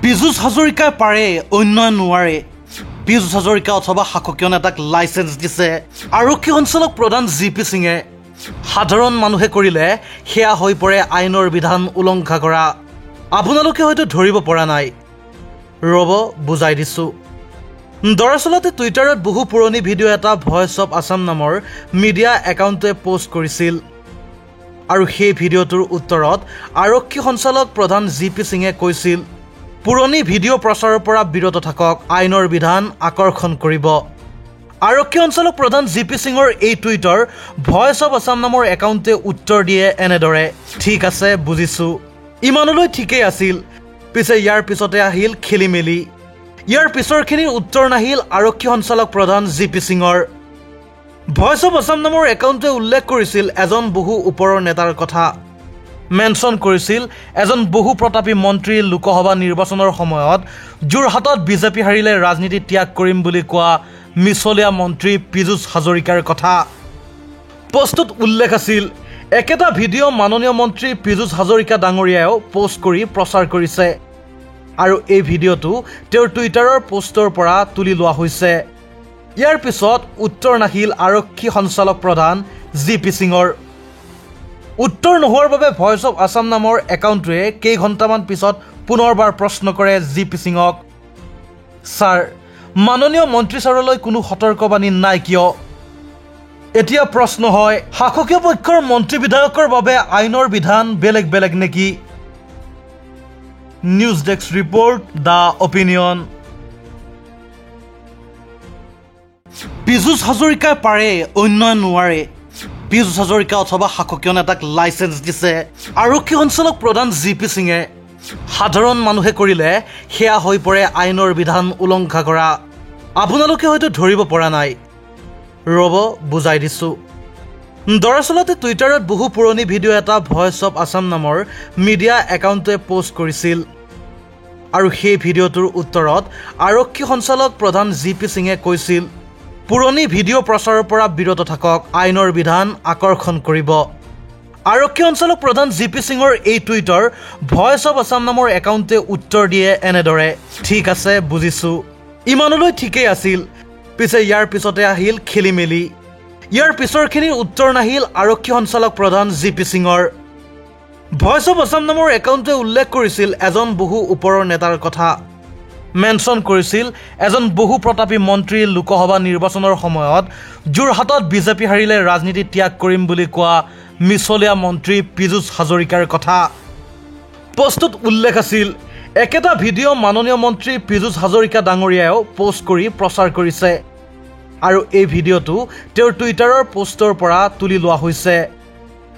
পীযুষ হাজৰিকাই পাৰে অন্যই নোৱাৰে। পীযুষ হাজৰিকা অথবা শাসকীয় নেতাক লাইচেন্স দিছে আৰক্ষী সঞ্চালক প্ৰধান জি.পি. সিঙে। সাধাৰণ মানুহে কৰিলে সেয়া হৈ পৰে আইনৰ বিধান উলংঘা কৰা। আপোনালোকে হয়তো ধৰিব পৰা নাই, ৰ'ব বুজাই দিছোঁ। দৰাচলতে টুইটাৰত বহু পুৰণি ভিডিঅ' এটা ভইচ অৱ আছাম নামৰ মিডিয়া একাউণ্টটোৱে পোষ্ট কৰিছিল আৰু সেই ভিডিঅ'টোৰ উত্তৰত আৰক্ষী সঞ্চালক প্ৰধান জি.পি. সিঙে কৈছিল, পুৰণি ভিডিঅ' প্ৰচাৰৰ পৰা বিৰত থাকক, আইনৰ বিধান আকৰ্ষণ কৰিব। আৰক্ষী সঞ্চালক প্ৰধান জি.পি. সিঙৰ এই টুইটৰ ভইচ অৱ আছাম নামৰ একাউণ্টে উত্তৰ দিয়ে এনেদৰে, ঠিক আছে বুজিছোঁ, ইমানলৈ ঠিকেই আছিল, পিছে ইয়াৰ পিছতে আহিল খেলি মেলি। ইয়াৰ পিছৰখিনিৰ উত্তৰ নাহিল আৰক্ষী সঞ্চালক প্ৰধান জি.পি. সিঙৰ। ভইচ অৱ আছাম নামৰ একাউণ্টে উল্লেখ কৰিছিল এজন বহু ওপৰৰ নেতাৰ কথা। মেনশ্যন কৰিছিল এজন বহু প্ৰতাপী মন্ত্ৰীৰ লোকসভা নিৰ্বাচনৰ সময়ত যোৰহাটত বিজেপি হাৰিলে ৰাজনীতি ত্যাগ কৰিম বুলি কোৱা মিছলীয়া মন্ত্ৰী পীযুষ হাজৰিকাৰ কথা। পোষ্টটোত উল্লেখ আছিল একেটা ভিডিঅ' মাননীয় মন্ত্ৰী পীযুষ হাজৰিকা ডাঙৰীয়াও পোষ্ট কৰি প্ৰচাৰ কৰিছে আৰু এই ভিডিঅ'টো তেওঁৰ টুইটাৰৰ পোষ্টৰ পৰা তুলি লোৱা হৈছে। ইয়াৰ পিছত উত্তৰ নাহিল আৰক্ষী সঞ্চালক প্ৰধান জি.পি. সিঙৰ। উত্তৰ নোহোৱাৰ বাবে ভইচ অৱ আছাম নামৰ একাউণ্টটোৱে কেইঘণ্টামান পিছত পুনৰবাৰ প্ৰশ্ন কৰে জি.পি. সিঙক, ছাৰ, মাননীয় মন্ত্ৰী ছাৰলৈ কোনো সতৰ্কবাণী নাই কিয়? এতিয়া প্ৰশ্ন হয়, শাসকীয় পক্ষৰ মন্ত্ৰী বিধায়কৰ বাবে আইনৰ বিধান বেলেগ বেলেগ নেকি? News desk report, the opinion. Piyush হাজৰিকাই পাৰে অন্যই নোৱাৰে। পীযুষ হাজৰিকা অথবা শাসকীয় নেতাক লাইচেন্স দিছে আৰক্ষী সঞ্চালক প্ৰধান জি.পি. সিঙে। সাধাৰণ মানুহে কৰিলে সেয়া হৈ পৰে আইনৰ বিধান উলংঘা কৰা। আপোনালোকে হয়তো ধৰিব পৰা নাই, ৰ'ব বুজাই দিছোঁ। দৰাচলতে টুইটাৰত বহু পুৰণি ভিডিঅ' এটা ভইচ অৱ আছাম নামৰ মিডিয়া একাউণ্টটোৱে পোষ্ট কৰিছিল আৰু সেই ভিডিঅ'টোৰ উত্তৰত আৰক্ষী সঞ্চালক প্ৰধান জি.পি. সিঙে কৈছিল, পুৰণি ভিডিঅ' প্ৰচাৰৰ পৰা বিৰত থাকক, আইনৰ বিধান আকৰ্ষণ কৰিব। আৰক্ষী সঞ্চালক প্ৰধান জি.পি. সিঙৰ এই টুইটৰ ভইচ অৱ আছাম নামৰ একাউণ্টে উত্তৰ দিয়ে এনেদৰে, ঠিক আছে বুজিছোঁ, ইমানলৈ ঠিকেই আছিল, পিছে ইয়াৰ পিছতে আহিল খেলি মেলি। ইয়াৰ পিছৰখিনিৰ উত্তৰ নাহিল আৰক্ষী সঞ্চালক প্ৰধান জি.পি. সিঙৰ। ভইচ অৱ আছাম নামৰ একাউণ্টে উল্লেখ কৰিছিল এজন বহু ওপৰৰ নেতাৰ কথা। মেনশ্যন কৰিছিল এজন বহু প্ৰতাপী মন্ত্ৰীৰ লোকসভা নিৰ্বাচনৰ সময়ত যোৰহাটত বিজেপি হাৰিলে ৰাজনীতি ত্যাগ কৰিম বুলি কোৱা মিছলীয়া মন্ত্ৰী পীযুষ হাজৰিকাৰ কথা। পোষ্টটোত উল্লেখ আছিল একেটা ভিডিঅ' মাননীয় মন্ত্ৰী পীযুষ হাজৰিকা ডাঙৰীয়াও পোষ্ট কৰি প্ৰচাৰ কৰিছে আৰু এই ভিডিঅ'টো তেওঁৰ টুইটাৰৰ পোষ্টৰ পৰা তুলি লোৱা হৈছে।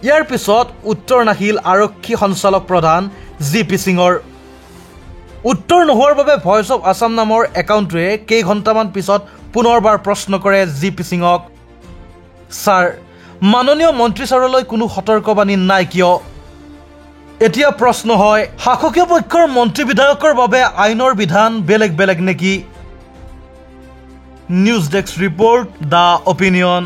ইয়াৰ পিছত উত্তৰ নাহিল আৰক্ষী সঞ্চালক প্ৰধান জি.পি. সিঙৰ। উত্তৰ নোহোৱাৰ বাবে ভইচ অৱ আছাম নামৰ একাউণ্টটোৱে কেইঘণ্টামান পিছত পুনৰবাৰ প্ৰশ্ন কৰে জি.পি. সিঙক, ছাৰ, মাননীয় মন্ত্ৰী ছাৰলৈ কোনো সতৰ্কবাণী নাই কিয়? এতিয়া প্ৰশ্ন হয়, শাসকীয় পক্ষৰ মন্ত্ৰী বিধায়কৰ বাবে আইনৰ বিধান বেলেগ বেলেগ নেকি? News desk report, the opinion.